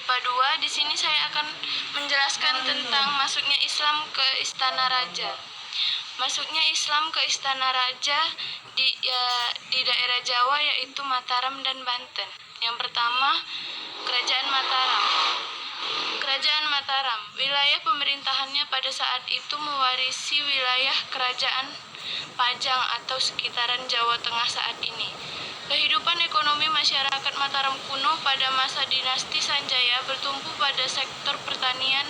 IPA 2. Di sini saya akan menjelaskan tentang masuknya Islam ke Istana Raja. Masuknya Islam ke Istana Raja di daerah Jawa, yaitu Mataram dan Banten. Yang pertama, Kerajaan Mataram. Kerajaan Mataram, wilayah pemerintahannya pada saat itu mewarisi wilayah Kerajaan Pajang atau sekitaran Jawa Tengah saat ini. Kehidupan ekonomi masyarakat Mataram kuno pada masa dinasti Sanjaya bertumpu pada sektor pertanian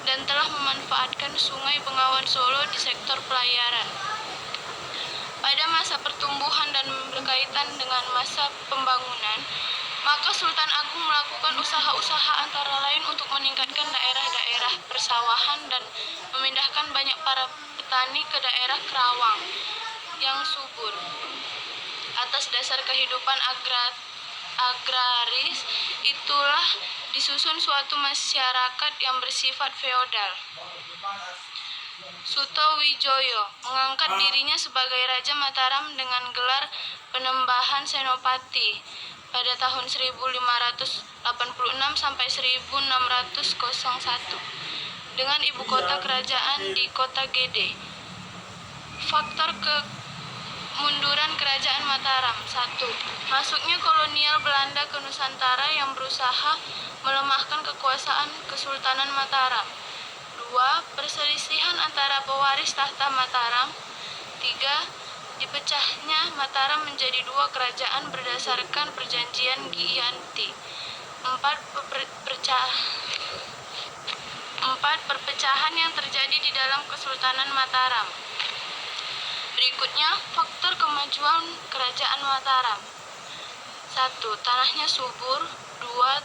dan telah memanfaatkan Sungai Bengawan Solo di sektor pelayaran. Pada masa pertumbuhan dan berkaitan dengan masa pembangunan, maka Sultan Agung melakukan usaha-usaha antara lain untuk meningkatkan daerah-daerah persawahan dan memindahkan banyak para petani ke daerah Kerawang yang subur. Atas dasar kehidupan agraris, itulah disusun suatu masyarakat yang bersifat feodal. Suto Wijoyo mengangkat dirinya sebagai Raja Mataram dengan gelar Penembahan Senopati pada tahun 1586 sampai 1601 dengan ibu kota kerajaan di Kota Gede. Faktor kemunduran Kerajaan Mataram. 1. Masuknya kolonial Belanda ke Nusantara yang berusaha melemahkan kekuasaan Kesultanan Mataram. 2. Perselisihan antara pewaris tahta Mataram. 3. Dipecahnya Mataram menjadi 2 kerajaan berdasarkan perjanjian Giyanti. 4. Perpecahan yang terjadi di dalam Kesultanan Mataram. Berikutnya, faktor kemajuan Kerajaan Mataram. 1. Tanahnya subur. 2.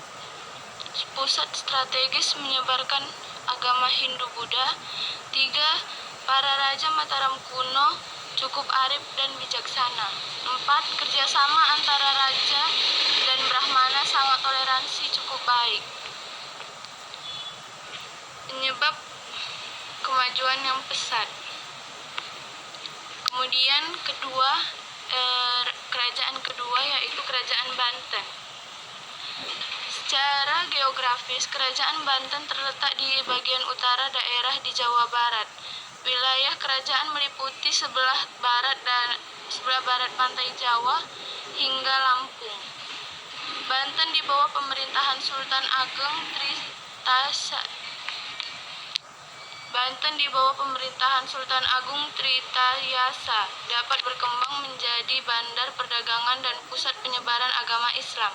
Pusat strategis menyebarkan agama Hindu-Buddha. 3. Para raja Mataram kuno cukup arif dan bijaksana. 4. Kerjasama antara raja dan Brahmana sangat toleransi cukup baik. Penyebab kemajuan yang pesat. Kemudian kerajaan kedua yaitu Kerajaan Banten. Secara geografis, Kerajaan Banten terletak di bagian utara daerah di Jawa Barat. Wilayah kerajaan meliputi sebelah barat pantai Jawa hingga Lampung. Banten di bawah pemerintahan Sultan Agung Tritayasa dapat berkembang menjadi bandar perdagangan dan pusat penyebaran agama Islam.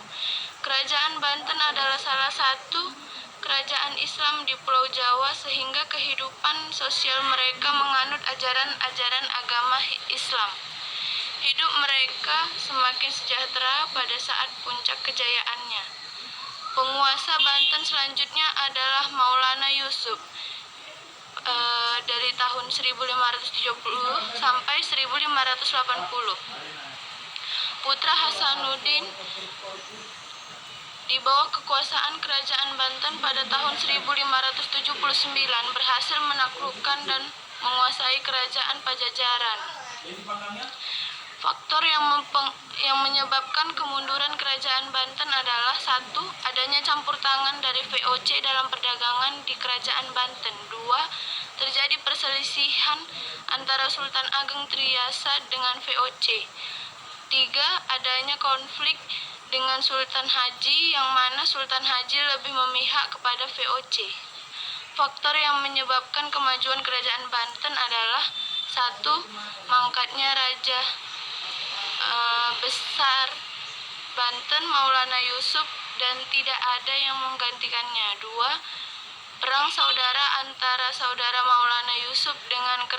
Kerajaan Banten adalah salah satu kerajaan Islam di Pulau Jawa sehingga kehidupan sosial mereka menganut ajaran-ajaran agama Islam. Hidup mereka semakin sejahtera pada saat puncak kejayaannya. Penguasa Banten selanjutnya adalah Maulana Yusuf dari tahun 1570 sampai 1580. Putra Hasanuddin di bawah kekuasaan Kerajaan Banten pada tahun 1579 berhasil menaklukkan dan menguasai Kerajaan Pajajaran. Faktor yang menyebabkan kemunduran Kerajaan Banten adalah 1. Adanya campur tangan dari VOC dalam perdagangan di Kerajaan Banten. 2. Terjadi perselisihan antara Sultan Agung Triyasa dengan VOC. 3. Adanya konflik dengan Sultan Haji yang mana Sultan Haji lebih memihak kepada VOC. Faktor yang menyebabkan kemajuan Kerajaan Banten adalah 1. Mangkatnya Raja Besar Banten Maulana Yusuf dan tidak ada yang menggantikannya. 2. Perang saudara antara saudara Maulana Yusuf dengan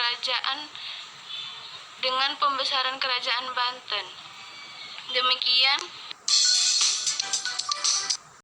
pembesaran Kerajaan Banten. Demikian